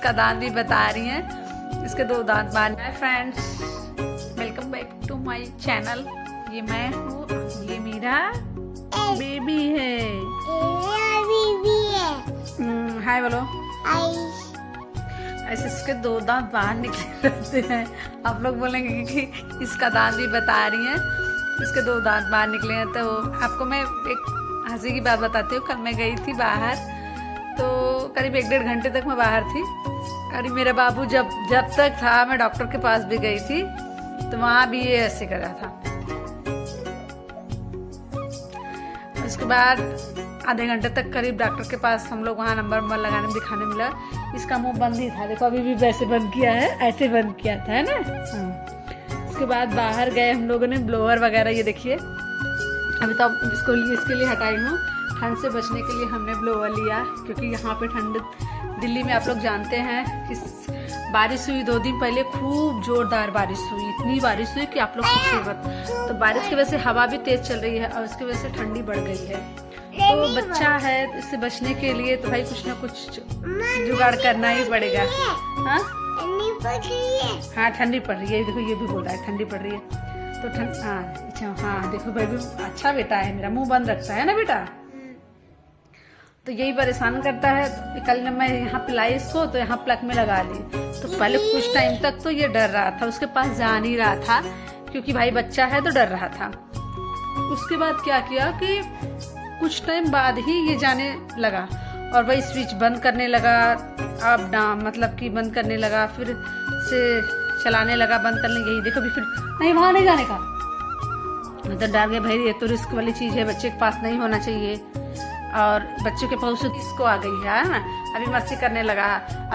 इसका दांत भी बता रही हैं। इसके 2 दांत बाहर। Hi friends, welcome back to my channel. ये मैं हूँ, ये मेरा बेबी है। हाय बोलो। ऐसे इसके 2 दांत बाहर निकले रहते हैं। आप लोग बोलेंगे कि इसका दांत भी बता रही हैं। इसके 2 दांत बाहर निकले हैं। तो आपको मैं एक हंसी की बात बताती हूँ। कल मैं गई थी बाहर, तो करीब 1-1.5 घंटे तक मैं बाहर थी। और मेरा बाबू जब तक था, मैं डॉक्टर के पास भी गई थी, तो वहाँ भी ये ऐसे कर रहा था। उसके बाद आधे घंटे तक करीब डॉक्टर के पास हम लोग वहाँ नंबर लगाने में दिखाने मिला। इसका मुंह बंद ही था। देखो अभी भी वैसे बंद किया है, ऐसे बंद किया था, है ना। उसके बाद बाहर गए हम लोगों ने, ब्लोअर वगैरह, ये देखिए अभी तो इसके लिए हटाई हूँ। ठंड से बचने के लिए हमने ब्लोअर लिया, क्योंकि यहाँ पे ठंड, दिल्ली में आप लोग जानते हैं कि बारिश हुई 2 दिन पहले, खूब जोरदार बारिश हुई। इतनी बारिश हुई कि आप लोग पूछिए मत। तो बारिश की वजह से हवा भी तेज चल रही है और उसकी वजह से ठंडी बढ़ गई है। तो बच्चा है, इससे बचने के लिए तो भाई कुछ ना कुछ जुगाड़ करना ही पड़ेगा। हाँ ठंडी पड़ रही है। देखो ये भी बोल रहा है ठंडी पड़ रही है। तो हाँ देखो भाई भी अच्छा बेटा है मेरा, मुंह बंद रखता है ना बेटा। तो यही परेशान करता है। तो कल मैं यहाँ पिलाई इसको, तो यहाँ प्लग में लगा ली। तो पहले कुछ टाइम तक तो ये डर रहा था, उसके पास जा नहीं रहा था, क्योंकि भाई बच्चा है तो डर रहा था। उसके बाद क्या किया कि कुछ टाइम बाद ही ये जाने लगा और वही स्विच बंद करने लगा। अब मतलब कि बंद करने लगा, फिर से चलाने लगा, बंद करने। यही देखो भी, फिर नहीं वहां नहीं जाने का। मतलब डर गए भाई, ये तो रिस्क वाली चीज है, बच्चे के पास नहीं होना चाहिए। और बच्चों के पास इसको आ गई है ना, अभी मस्ती करने लगा।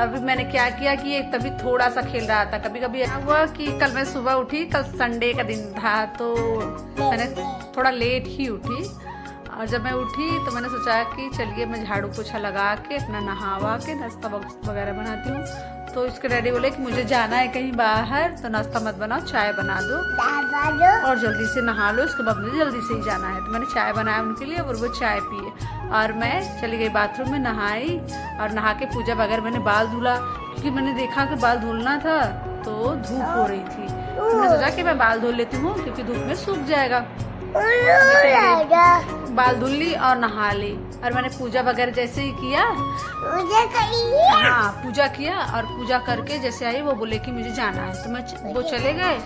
अभी मैंने क्या किया कि ये तभी थोड़ा सा खेल रहा था। कभी कभी ऐसा हुआ कि कल मैं सुबह उठी, कल संडे का दिन था, तो मैंने थोड़ा लेट ही उठी। और जब मैं उठी तो मैंने सोचा कि चलिए मैं झाड़ू पोछा लगा के अपना नहावा के नाश्ता वगैरह बनाती हूँ। तो इसके डैडी बोले कि मुझे जाना है कहीं बाहर, तो नाश्ता मत बनाओ, चाय बना दो और जल्दी से नहा लो, उसके बाद मुझे जल्दी से ही जाना है। तो मैंने चाय बनाया उनके लिए और वो चाय पिए। और मैं चली गई बाथरूम में, नहाई और नहा के पूजा वगैरह, मैंने बाल धुला, क्योंकि मैंने देखा कि बाल धुलना था तो धूप हो रही थी। तो मैंने सोचा कि मैं बाल धुल लेती हूँ, क्योंकि धूप में सूख जाएगा। बाल धुल ली और नहा ली। और मैंने पूजा वगैरह जैसे ही किया, हाँ पूजा किया, और पूजा करके जैसे आई वो बोले कि मुझे जाना है, तो वो चले गए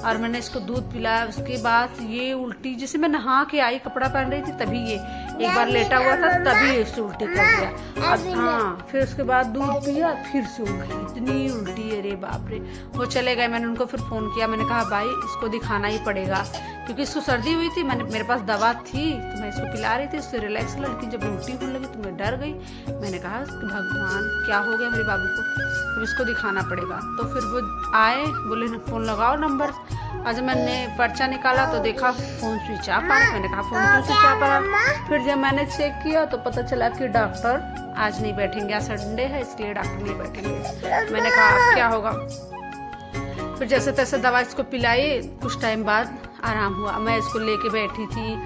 और मैंने इसको दूध पिलाया। उसके बाद ये उल्टी, जैसे मैं नहा के आई, कपड़ा पहन रही थी, तभी ये एक बार लेटा हुआ था, तभी इससे उल्टी कर दिया। अब हाँ, फिर उसके बाद दूध पिया, फिर से उल्टी, इतनी उल्टी, अरे बाप रे। वो चले गए। मैंने उनको फिर फोन किया, मैंने कहा भाई इसको दिखाना ही पड़ेगा, क्योंकि इसको सर्दी हुई थी। मेरे पास दवा थी, तो मैं इसको पिला रही थी, उससे रिलैक्स लगा। लेकिन जब उल्टी होने लगी तो मैं डर गई। मैंने कहा भगवान क्या हो गया मेरे बाबू को, अब इसको दिखाना पड़ेगा। तो फिर वो आए, बोले फोन लगाओ नंबर। आज मैंने पर्चा निकाला तो देखा फोन स्विच ऑफ आ रहा। मैंने कहा फोन क्यों स्विच ऑफ आ रहा। फिर जब मैंने चेक किया तो पता चला कि डॉक्टर आज नहीं बैठेंगे, आज संडे है इसलिए डॉक्टर नहीं बैठेंगे। मैंने कहा क्या होगा। फिर जैसे तैसे दवा इसको पिलाई, कुछ टाइम बाद आराम हुआ। मैं इसको लेके बैठी थी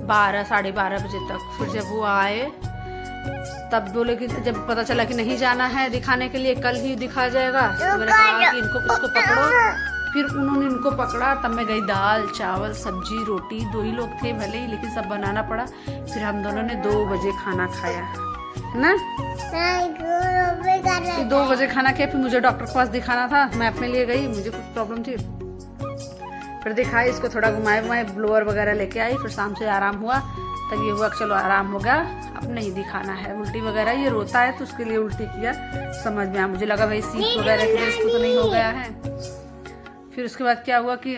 12-12:30 बजे तक। फिर जब वो आए तब बोले कि जब पता चला कि नहीं जाना है दिखाने के लिए, कल ही दिखा जाएगा, तो मैंने कहा कि इसको पकड़ो। फिर उन्होंने इनको पकड़ा, तब मैं गई। दाल चावल सब्जी रोटी, 2 ही लोग थे भले ही, लेकिन सब बनाना पड़ा। फिर हम दोनों ने 2 बजे खाना खाया, है ना। 2 बजे खाना खाया। फिर मुझे डॉक्टर के पास दिखाना था, मैं अपने लिए गई, मुझे कुछ प्रॉब्लम थी। फिर दिखाई, इसको थोड़ा घुमाए, ब्लोअर वगैरह लेके आई। फिर शाम से आराम हुआ, तब ये हुआ चलो आराम हो गया, अब नहीं दिखाना है। उल्टी वगैरह ये रोता है, तो उसके लिए उल्टी किया, समझ में आया। मुझे लगा भाई सीख वगैरह की वजह तो नहीं हो गया है। फिर उसके बाद क्या हुआ कि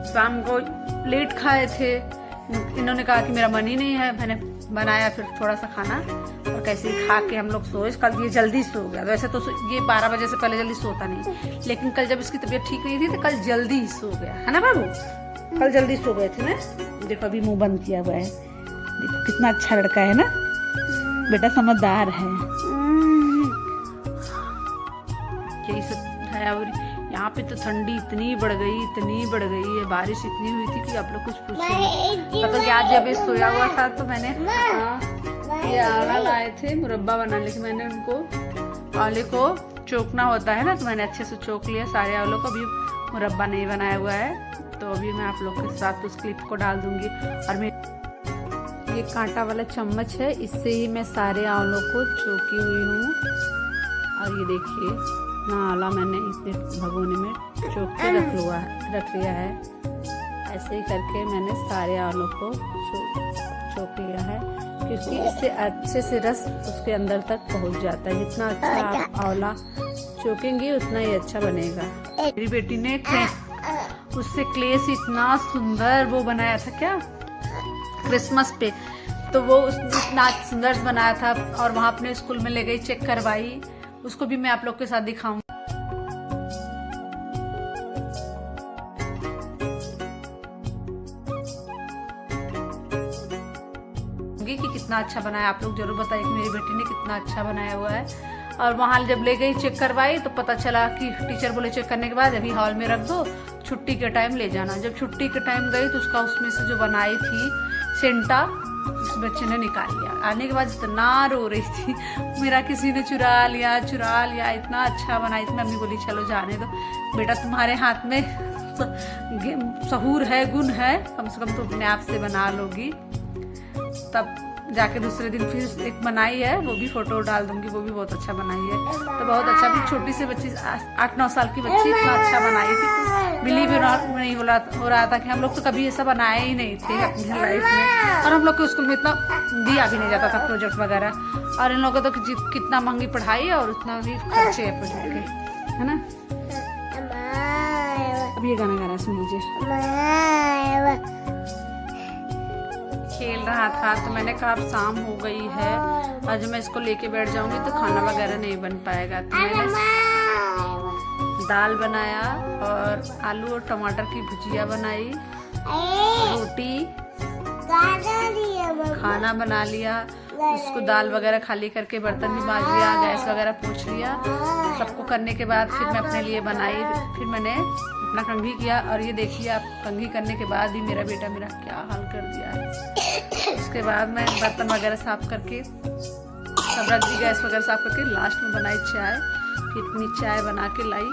शाम को लेट खाए थे। इन्होंने कहा कि मेरा मन ही नहीं है, मैंने बनाया फिर थोड़ा सा खाना, और कैसे ही खा के हम लोग सोए। कल ये जल्दी सो गया। वैसे तो ये 12 बजे से पहले जल्दी सोता नहीं, लेकिन कल जब इसकी तबीयत ठीक नहीं थी तो कल जल्दी ही सो गया, है ना बाबू। कल जल्दी सो गए थे ना। देखो अभी मुंह बंद किया हुआ है। देखो कितना अच्छा लड़का है ना, बेटा समझदार है। यही सब है। और यहाँ पे तो ठंडी इतनी बढ़ गई है, बारिश इतनी हुई थी कि आप लोग कुछ पूछिए। मतलब कि आज जब ये सोया हुआ था तो मैंने ये आड़ा लाए थे मुरब्बा बनाने के, मैंने उनको आंवले को चोकना होता है ना, तो मैंने अच्छे से चोक लिया सारे आंवलों को। अभी मुरब्बा नहीं बनाया हुआ है, तो अभी मैं आप लोग के साथ उस क्लिप को डाल दूंगी। और मैं ये कांटा वाला चम्मच है, इससे ही मैं सारे आंवलों को चोकी हुई हूँ। और ये देखिए ना, आंवला मैंने इतने भगोने में चोक के रख लिया है। ऐसे ही करके मैंने सारे आंवलों को चोक लिया है, क्योंकि इससे अच्छे से रस उसके अंदर तक पहुंच जाता है। जितना अच्छा आप आंवला चोकेंगे उतना ही अच्छा बनेगा। मेरी बेटी ने उससे क्ले से इतना सुंदर वो बनाया था, क्या क्रिसमस पे, तो वो इतना सुंदर बनाया था और वहाँ अपने स्कूल में ले गई, चेक करवाई। उसको भी मैं आप लोग के साथ दिखाऊंगी कि कितना अच्छा बनाया। आप लोग जरूर बताइए कि मेरी बेटी ने कितना अच्छा बनाया हुआ है। और वहाँ जब ले गई चेक करवाई तो पता चला कि टीचर बोले चेक करने के बाद अभी हॉल में रख दो, छुट्टी के टाइम ले जाना। जब छुट्टी के टाइम गई तो उसका उसमें से जो बनाई थी सेंटा, इस बच्चे ने निकाल लिया। आने के बाद इतना रो रही थी, मेरा किसी ने चुरा लिया, इतना अच्छा बनाई थी। मम्मी बोली चलो जाने दो बेटा, तुम्हारे हाथ में सहूर है, गुण है, कम से कम तो अपने आप से बना लोगी। तब जाके दूसरे दिन फिर एक बनाई है, वो भी फोटो डाल दूंगी, वो भी बहुत अच्छा बनाई है। तो बहुत अच्छा, भी छोटी सी बच्ची 8-9 साल की बच्ची इतना अच्छा बनाई थी, बिलीव नहीं हो रहा था कि हम लोग तो कभी ऐसा बनाए ही नहीं थे अपनी लाइफ में। और हम लोग के स्कूल में इतना दिया भी नहीं जाता था प्रोजेक्ट वगैरह, और इन लोगों को तो कितना महंगी पढ़ाई है और उतना ही खर्चे है प्रोजेक्ट के, है ना। अब ये गाना गा रहा सुन लीजिए। खेल रहा था तो मैंने कहा अब शाम हो गई है, आज मैं इसको लेके बैठ जाऊंगी तो खाना वगैरह नहीं बन पाएगा। तो मैंने दाल बनाया और आलू और टमाटर की भुजिया बनाई, रोटी, खाना बना लिया। उसको दाल वगैरह खाली करके बर्तन भी मांज लिया, गैस वगैरह पोंछ लिया। सबको करने के बाद फिर मैं अपने लिए बनाई, फिर मैंने अपना कंघी किया। और ये देखिए आप, कंघी करने के बाद भी मेरा बेटा मेरा क्या हाल कर दिया है। उसके बाद मैं बर्तन वगैरह साफ करके सब रख दी, गैस वगैरह साफ करके लास्ट में बनाई चाय। फिर अपनी चाय बना के लाई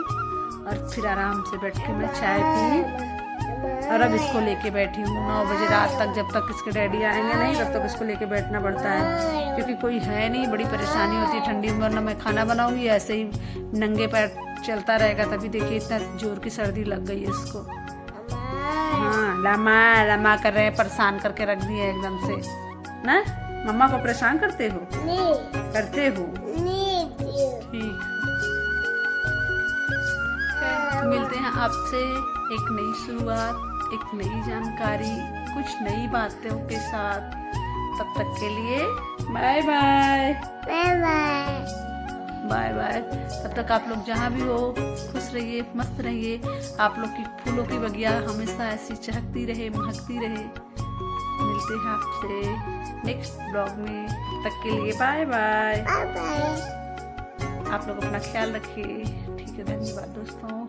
और फिर आराम से बैठ के मैं चाय पी। और अब इसको लेके बैठी हूँ 9 बजे रात तक, जब तक इसके डैडी आएंगे नहीं तब तक इसको लेके बैठना पड़ता है, क्योंकि कोई है नहीं, बड़ी परेशानी होती है ठंडी में। वरना मैं खाना बनाऊंगी ऐसे ही नंगे पैर चलता रहेगा। तभी देखिए इतना जोर की सर्दी लग गई है इसको। हाँ, लमा कर रहे हैं, परेशान करके रख दिए एकदम से ना। मम्मा को परेशान करते हो? नहीं करते हो? ठीक, मिलते हैं आपसे एक नई शुरुआत, एक नई जानकारी, कुछ नई बातों के साथ। तब तक के लिए बाय बाय। Bye bye. तब तक आप लोग जहाँ भी हो खुश रहिए, मस्त रहिए। आप लोग की फूलों की बगिया हमेशा ऐसी चहकती रहे, महकती रहे। मिलते हैं आपसे नेक्स्ट ब्लॉग में, तब तक के लिए बाय बाय। आप लोग अपना ख्याल रखिए। ठीक है, धन्यवाद दोस्तों।